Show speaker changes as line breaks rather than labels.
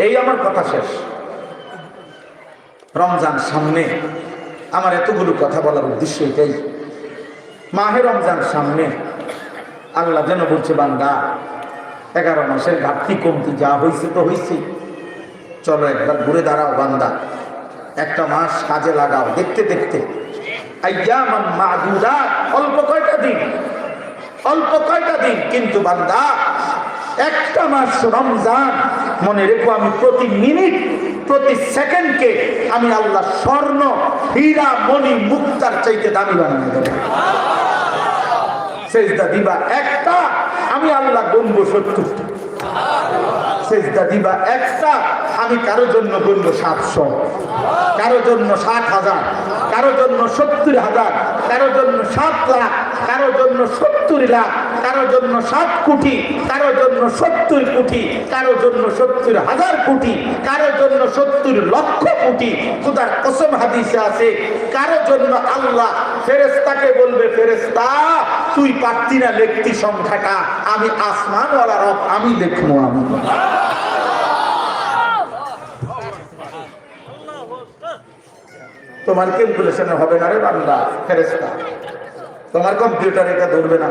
এই আমার কথা শেষ। রমজান সামনে, আমার এতগুলো কথা বলার উদ্দেশ্য এটাই। মাহে রমজান সামনে, আল্লাহ যেন বলছে বান্দা 11 মাসের ঘাটতি কমতি যা হয়েছে তো হয়েছে, চলো একবার ঘুরে দাঁড়াও বান্দা, একটা মাস কাজে লাগাও। দেখতে দেখতে আইয়ামান মাদুদাত, অল্প কয়টা দিন, অল্প কয়টা দিন, কিন্তু বান্দা একটা মাস রমজান, মনে রেখো আমি প্রতি মিনিট প্রতি সেকেন্ডকে আমি আল্লাহ স্বর্ণ হীরা মণি মুক্তার চাইতে দামি বানিয়ে দেব। সেজদা দিবা একটা, আমি আল্লাহ গুনবো 70টা। সেজদা দিবা একটা, আমি কারো জন্য গুনবো 700, কারো জন্য 60,000, কারো জন্য 70,000, কারো জন্য 7 লাখ, কারো জন্য 70 লাখ, কারো জন্য 7 কোটি, কারো জন্য 70 কোটি, কারো জন্য 70,000 কোটি, কারো জন্য 70 লক্ষ কোটি। খোদার কসম হাদিসে আছে, কারো জন্য আল্লাহ ফেরেশতাকে বলবে, ফেরেশতা তুই পারতি না লিখতি সংখ্যাটা, আমি আসমানওয়ালা রব, আমি লিখবো। আমি তোমার ক্যালকুলেশনে হবে না রে বান্দা, ফেরেশতা তোমার কম্পিউটার এটা ধরবে না।